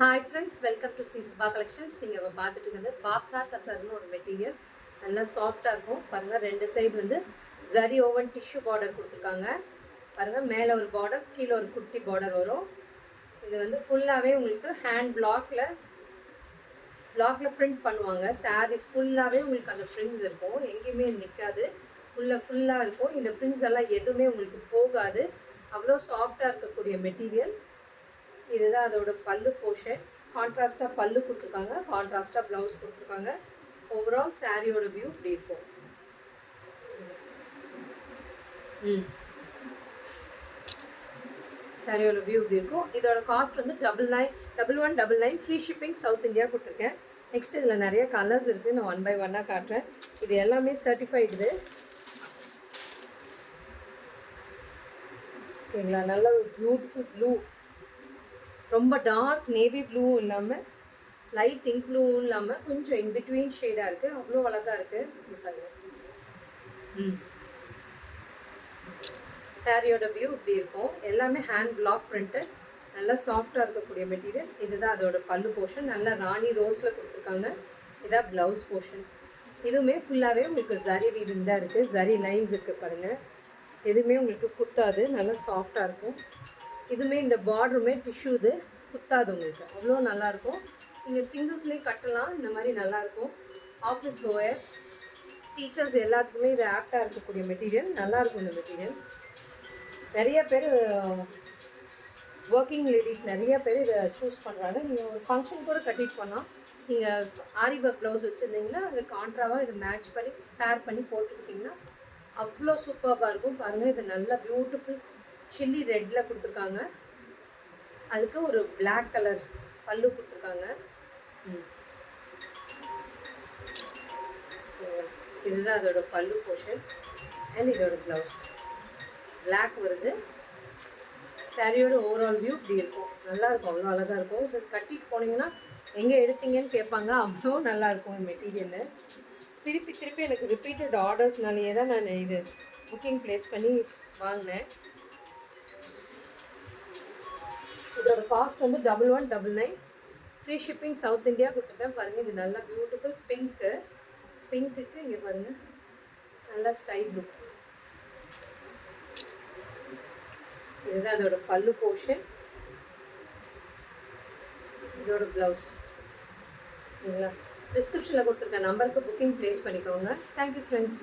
Hi friends, welcome to Sipa collections. நீங்கள் பார்த்துட்டு இருக்கிறது பாப்தா டசர்னு ஒரு மெட்டீரியல். நல்லா சாஃப்டாக இருக்கும். பாருங்கள், ரெண்டு சைடு வந்து ஜரி ஓவன் டிஷ்யூ பார்டர் கொடுத்துருக்காங்க. பாருங்கள், மேலே ஒரு பார்டர், கீழே ஒரு குட்டி பார்டர் வரும். இது வந்து ஃபுல்லாகவே உங்களுக்கு ஹேண்ட் பிளாக்கில் பிரிண்ட் பண்ணுவாங்க. சாரீ ஃபுல்லாகவே உங்களுக்கு அந்த பிரிண்ட்ஸ் இருக்கும், எங்கேயுமே நிற்காது. ஃபுல்லாக இருக்கும். இந்த பிரிண்ட்ஸ் எல்லாம் எதுவுமே உங்களுக்கு போகாது. அவ்வளோ சாஃப்டாக இருக்கக்கூடிய மெட்டீரியல். இதுதான் அதோட பல்லு போர்ஷன். கான்ட்ராஸ்டாக பல்லு கொடுத்துருக்காங்க, கான்ட்ராஸ்டாக ப்ளவுஸ் கொடுத்துருக்காங்க. ஓவரால் சாரியோட வியூ இப்படி இருக்கும். சாரியோட வியூ இப்படி இருக்கும். இதோட காஸ்ட் வந்து 1199 ஃப்ரீ ஷிப்பிங், சவுத் இந்தியா கொடுத்துருக்கேன். நெக்ஸ்ட் இதில் நிறைய கலர்ஸ் இருக்குது, நான் 1 by 1 காட்டுறேன். இது எல்லாமே சர்டிஃபைடு. ஓகேங்களா? நல்ல ஒரு பியூட்டிஃபுல் ப்ளூ, ரொம்ப டார்க் நேவி ப்ளூவும் இல்லாமல் லைட் பிங்க் ப்ளூவும் இல்லாமல் கொஞ்சம் இன்பிட்வீன் ஷேடாக இருக்குது. அவ்வளோ அழகாக இருக்குது. சாரியோட வியூ இப்படி இருக்கும். எல்லாமே ஹேண்ட் பிளாக் பிரிண்டட், நல்லா சாஃப்டாக இருக்கக்கூடிய மெட்டீரியல். இதுதான் அதோட பல்லு போர்ஷன். நல்லா ராணி ரோஸில் கொடுத்துருக்காங்க. இதான் ப்ளவுஸ் போர்ஷன். இதுவுமே ஃபுல்லாகவே உங்களுக்கு ஜரி வீவிங் தான் இருக்குது. ஜரி லைன்ஸ் இருக்குது பாருங்கள். எதுவுமே உங்களுக்கு குத்தாது, நல்லா சாஃப்டாக இருக்கும். இதுவுமே இந்த பார்டருமே டிஷ்யூ, இது குத்தாது உங்களுக்கு, அவ்வளோ நல்லாயிருக்கும். நீங்கள் சிங்கிள்ஸ்லேயும் கட்டலாம், இந்த மாதிரி நல்லாயிருக்கும். ஆஃபீஸ் கோயர்ஸ், டீச்சர்ஸ் எல்லாத்துக்குமே இது ஆப்டாக இருக்கக்கூடிய மெட்டீரியல். நல்லாயிருக்கும் இந்த மெட்டீரியல். நிறைய பேர் ஒர்க்கிங் லேடிஸ் நிறைய பேர் இதை சூஸ் பண்ணுறாங்க. நீங்கள் ஒரு ஃபங்க்ஷன் கூட கட்டிட்டு போனால், நீங்கள் ஆரி ஒர்க் ப்ளவுஸ் வச்சுருந்தீங்கன்னா அது கான்ட்ராவாக இதை மேட்ச் பண்ணி பேர் பண்ணி போட்டுக்கிட்டிங்கன்னா அவ்வளோ சூப்பராக இருக்கும். பாருங்கள், இது நல்லா பியூட்டிஃபுல் சில்லி ரெட்டில் கொடுத்துருக்காங்க. அதுக்கு ஒரு பிளாக் கலர் பல்லு கொடுத்துருக்காங்க. இதுதான் அதோட பல்லு போர்ஷன். அண்ட் இதோட ப்ளவுஸ் பிளாக் வருது. சாரியோட ஓவரால் வியூ இப்படி இருக்கும். நல்லாயிருக்கும், அவ்வளோ அழகாக இருக்கும். இது கட்டிட்டு போனீங்கன்னா எங்கே எடுத்தீங்கன்னு கேட்பாங்க, அவ்வளோ நல்லாயிருக்கும் மெட்டீரியலு. திருப்பி எனக்கு ரிப்பீட்டட் ஆர்டர்ஸ்னாலேயே தான் நான் இது புக்கிங் ப்ளேஸ் பண்ணி வாங்கினேன். இதோட காஸ்ட் வந்து 1199 ஃப்ரீ ஷிப்பிங், சவுத் இந்தியா கொடுத்துருக்கேன். பாருங்கள், இது நல்லா பியூட்டிஃபுல் பிங்க்குக்கு இங்கே பாருங்கள், நல்லா ஸ்கை ப்ளூ. இதுதான் அதோட பல்லு போர்ஷன். இதோட ப்ளவுஸ். சரிங்களா? டிஸ்கிரிப்ஷனில் கொடுத்துருக்க நம்பருக்கு புக்கிங் ப்ளேஸ் பண்ணிக்கோங்க. Thank you friends.